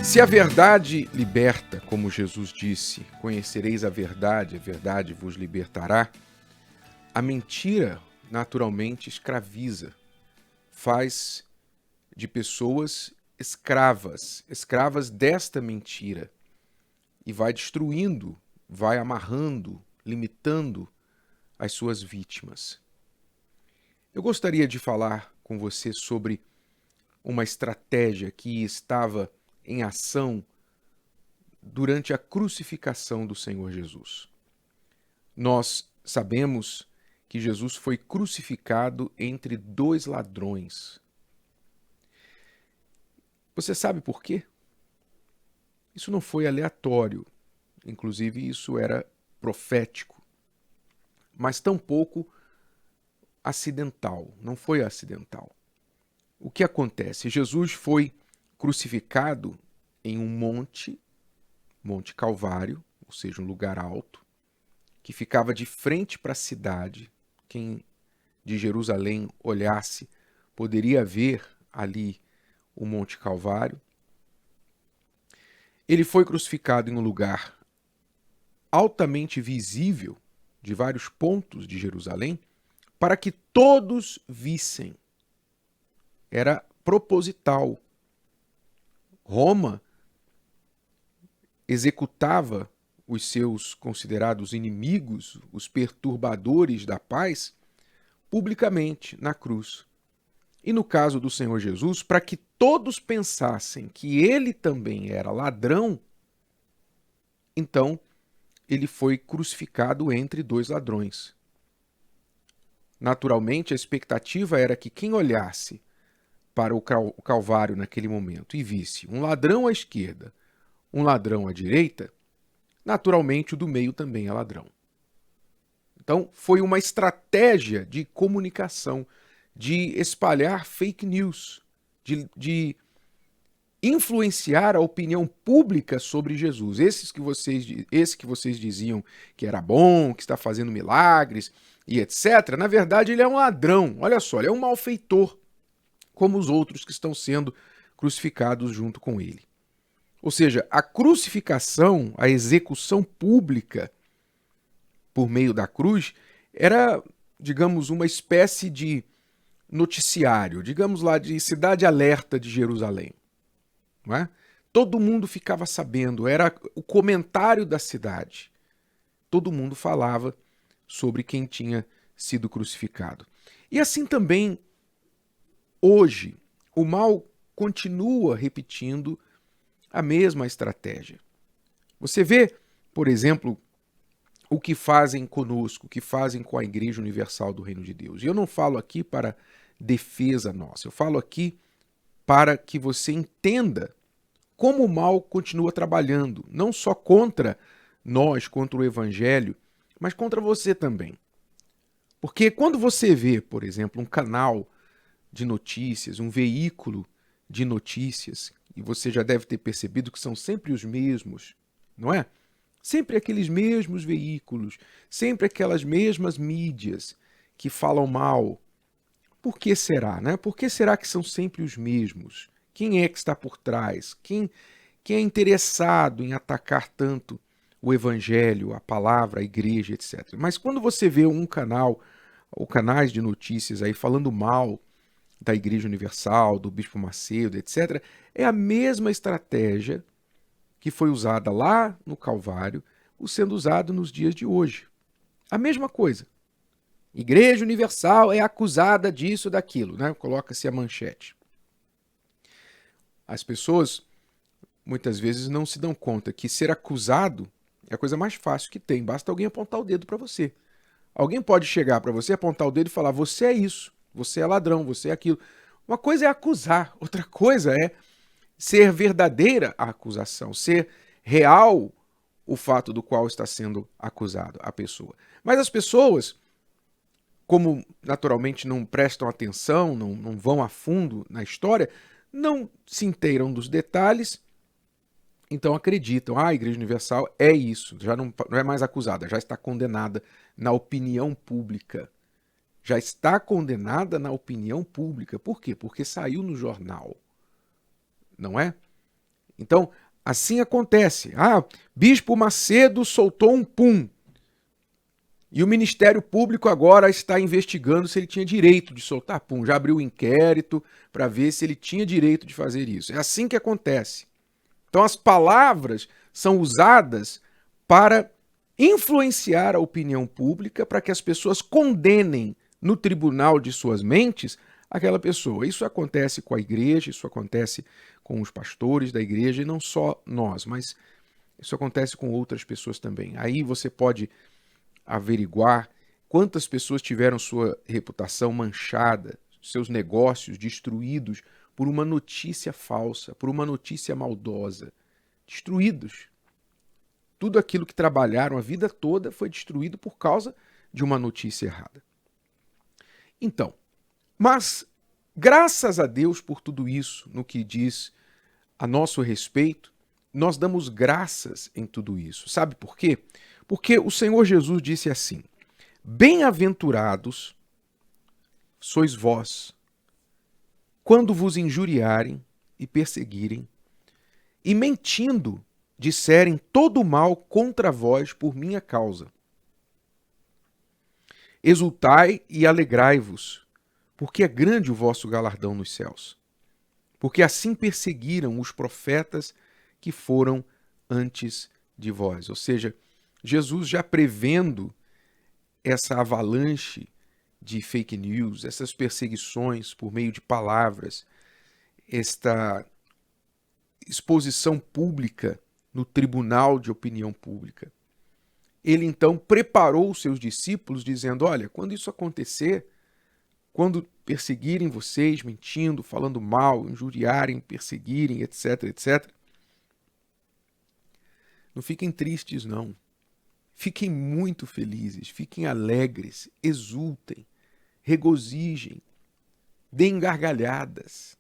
Se a verdade liberta, como Jesus disse, conhecereis a verdade vos libertará, a mentira naturalmente escraviza, faz de pessoas escravas desta mentira, e vai destruindo, vai amarrando, limitando as suas vítimas. Eu gostaria de falar com você sobre uma estratégia que estava em ação durante a crucificação do Senhor Jesus. Nós sabemos que Jesus foi crucificado entre dois ladrões. Você sabe por quê? Isso não foi aleatório, inclusive isso era profético, mas tampouco acidental, não foi acidental. O que acontece? Jesus foi crucificado em um Monte Calvário, ou seja, um lugar alto, que ficava de frente para a cidade. Quem de Jerusalém olhasse poderia ver ali o Monte Calvário. Ele foi crucificado em um lugar altamente visível de vários pontos de Jerusalém para que todos vissem. Era proposital. Roma executava os seus considerados inimigos, os perturbadores da paz, publicamente na cruz. E no caso do Senhor Jesus, para que todos pensassem que ele também era ladrão, então ele foi crucificado entre dois ladrões. Naturalmente, a expectativa era que quem olhasse para o Calvário naquele momento e visse um ladrão à esquerda, um ladrão à direita, naturalmente o do meio também é ladrão. Então, foi uma estratégia de comunicação, de espalhar fake news, de influenciar a opinião pública sobre Jesus. Esse que vocês diziam que era bom, que está fazendo milagres e etc. Na verdade, ele é um ladrão. Olha só, ele é um malfeitor, como os outros que estão sendo crucificados junto com ele. Ou seja, a crucificação, a execução pública por meio da cruz, era, digamos, uma espécie de noticiário, digamos lá, de cidade alerta de Jerusalém. Não é? Todo mundo ficava sabendo, era o comentário da cidade. Todo mundo falava sobre quem tinha sido crucificado. E assim também, hoje, o mal continua repetindo a mesma estratégia. Você vê, por exemplo, o que fazem conosco, o que fazem com a Igreja Universal do Reino de Deus. E eu não falo aqui para defesa nossa, eu falo aqui para que você entenda como o mal continua trabalhando, não só contra nós, contra o Evangelho, mas contra você também. Porque quando você vê, por exemplo, um canal de notícias, um veículo de notícias, e você já deve ter percebido que são sempre os mesmos, não é? Sempre aqueles mesmos veículos, sempre aquelas mesmas mídias que falam mal. Por que será, né? Por que será que são sempre os mesmos? Quem é que está por trás? Quem é interessado em atacar tanto o Evangelho, a palavra, a igreja, etc. Mas quando você vê um canal, ou canais de notícias aí falando mal da Igreja Universal, do Bispo Macedo, etc., é a mesma estratégia que foi usada lá no Calvário, sendo usado nos dias de hoje. A mesma coisa. Igreja Universal é acusada disso, daquilo, né? Coloca-se a manchete. As pessoas muitas vezes não se dão conta que ser acusado é a coisa mais fácil que tem. Basta alguém apontar o dedo para você. Alguém pode chegar para você, apontar o dedo e falar: você é isso, você é ladrão, você é aquilo. Uma coisa é acusar, outra coisa é ser verdadeira a acusação, ser real o fato do qual está sendo acusado a pessoa. Mas as pessoas, como naturalmente não prestam atenção, não vão a fundo na história, não se inteiram dos detalhes, então acreditam, a Igreja Universal é isso, já não é mais acusada, já está condenada na opinião pública. Já está condenada na opinião pública. Por quê? Porque saiu no jornal. Não é? Então, assim acontece. Bispo Macedo soltou um pum. E o Ministério Público agora está investigando se ele tinha direito de soltar pum. Já abriu um inquérito para ver se ele tinha direito de fazer isso. É assim que acontece. Então, as palavras são usadas para influenciar a opinião pública, para que as pessoas condenem no tribunal de suas mentes aquela pessoa. Isso acontece com a igreja, isso acontece com os pastores da igreja, e não só nós, mas isso acontece com outras pessoas também. Aí você pode averiguar quantas pessoas tiveram sua reputação manchada, seus negócios destruídos por uma notícia falsa, por uma notícia maldosa. Destruídos. Tudo aquilo que trabalharam a vida toda foi destruído por causa de uma notícia errada. Então, mas graças a Deus por tudo isso, no que diz a nosso respeito, nós damos graças em tudo isso. Sabe por quê? Porque o Senhor Jesus disse assim: bem-aventurados sois vós, quando vos injuriarem e perseguirem, e mentindo disserem todo o mal contra vós por minha causa. Exultai e alegrai-vos, porque é grande o vosso galardão nos céus. Porque assim perseguiram os profetas que foram antes de vós. Ou seja, Jesus já prevendo essa avalanche de fake news, essas perseguições por meio de palavras, esta exposição pública no tribunal de opinião pública. Ele então preparou os seus discípulos dizendo: olha, quando isso acontecer, quando perseguirem vocês, mentindo, falando mal, injuriarem, perseguirem, etc, etc, não fiquem tristes, não. Fiquem muito felizes, fiquem alegres, exultem, regozijem, deem gargalhadas.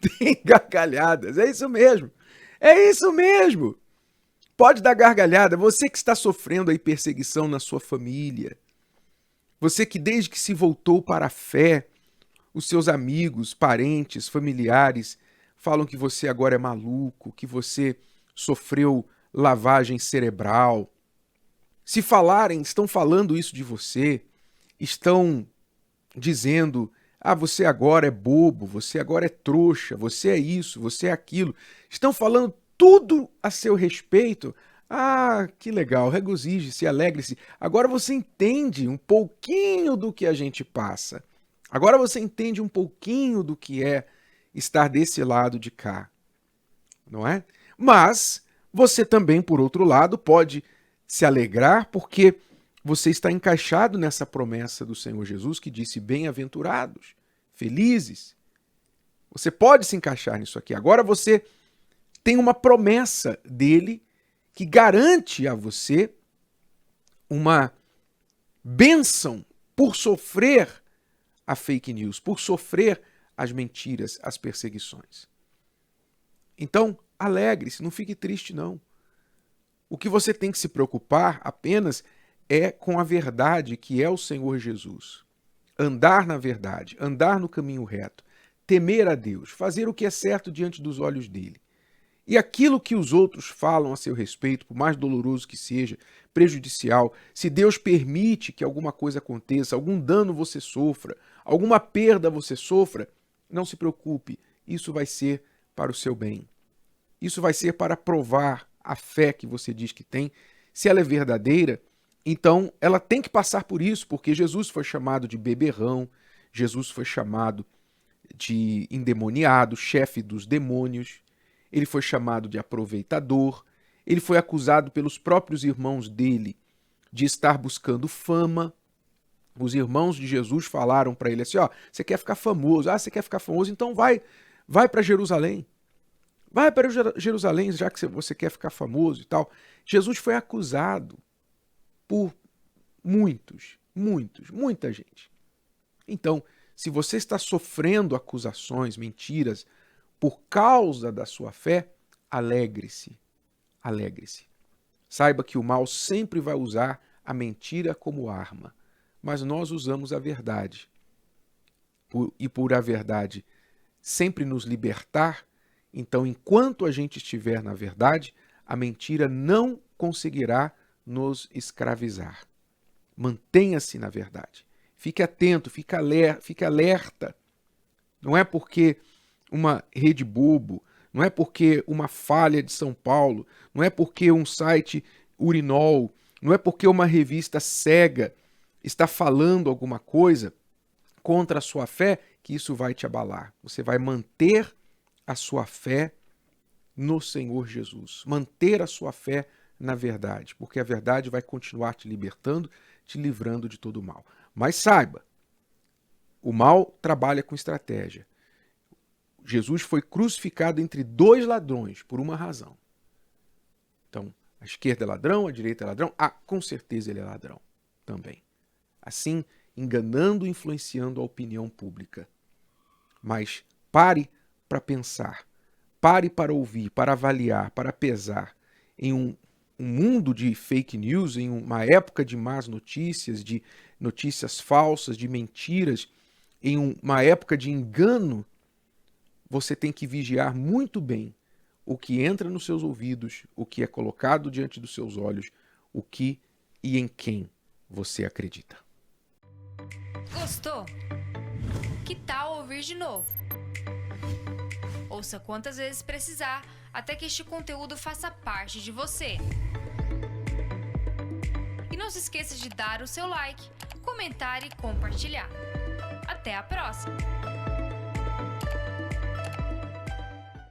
Deem gargalhadas, é isso mesmo. É isso mesmo. Pode dar gargalhada. Você que está sofrendo aí perseguição na sua família, você que desde que se voltou para a fé, os seus amigos, parentes, familiares falam que você agora é maluco, que você sofreu lavagem cerebral. Se falarem, estão falando isso de você, estão dizendo: você agora é bobo, você agora é trouxa, você é isso, você é aquilo. Estão falando tudo a seu respeito. Que legal, regozije-se, alegre-se. Agora você entende um pouquinho do que a gente passa. Agora você entende um pouquinho do que é estar desse lado de cá, não é? Mas você também, por outro lado, pode se alegrar porque você está encaixado nessa promessa do Senhor Jesus que disse: bem-aventurados, felizes. Você pode se encaixar nisso aqui. Agora você tem uma promessa dele que garante a você uma bênção por sofrer a fake news, por sofrer as mentiras, as perseguições. Então, alegre-se, não fique triste, não. O que você tem que se preocupar apenas é com a verdade que é o Senhor Jesus. Andar na verdade, andar no caminho reto, temer a Deus, fazer o que é certo diante dos olhos dele. E aquilo que os outros falam a seu respeito, por mais doloroso que seja, prejudicial, se Deus permite que alguma coisa aconteça, algum dano você sofra, alguma perda você sofra, não se preocupe, isso vai ser para o seu bem. Isso vai ser para provar a fé que você diz que tem. Se ela é verdadeira, então ela tem que passar por isso, porque Jesus foi chamado de beberrão, Jesus foi chamado de endemoniado, chefe dos demônios, ele foi chamado de aproveitador, ele foi acusado pelos próprios irmãos dele de estar buscando fama. Os irmãos de Jesus falaram para ele assim: você quer ficar famoso, você quer ficar famoso, então vai para Jerusalém. Vai para Jerusalém, já que você quer ficar famoso e tal. Jesus foi acusado por muita gente. Então, se você está sofrendo acusações, mentiras, por causa da sua fé, alegre-se, alegre-se. Saiba que o mal sempre vai usar a mentira como arma, mas nós usamos a verdade. e por a verdade sempre nos libertar, então, enquanto a gente estiver na verdade, a mentira não conseguirá nos escravizar. Mantenha-se na verdade. Fique atento, fique alerta. Não é porque uma Rede Bobo, não é porque uma falha de São Paulo, não é porque um site Urinol, não é porque uma revista cega está falando alguma coisa contra a sua fé que isso vai te abalar. Você vai manter a sua fé no Senhor Jesus, manter a sua fé na verdade, porque a verdade vai continuar te libertando, te livrando de todo o mal. Mas saiba, o mal trabalha com estratégia. Jesus foi crucificado entre dois ladrões por uma razão. Então, a esquerda é ladrão, a direita é ladrão. Com certeza ele é ladrão também. Assim, enganando e influenciando a opinião pública. Mas pare para pensar, pare para ouvir, para avaliar, para pesar. Em um mundo de fake news, em uma época de más notícias, de notícias falsas, de mentiras, em uma época de engano, você tem que vigiar muito bem o que entra nos seus ouvidos, o que é colocado diante dos seus olhos, o que e em quem você acredita. Gostou? Que tal ouvir de novo? Ouça quantas vezes precisar, até que este conteúdo faça parte de você. E não se esqueça de dar o seu like, comentar e compartilhar. Até a próxima!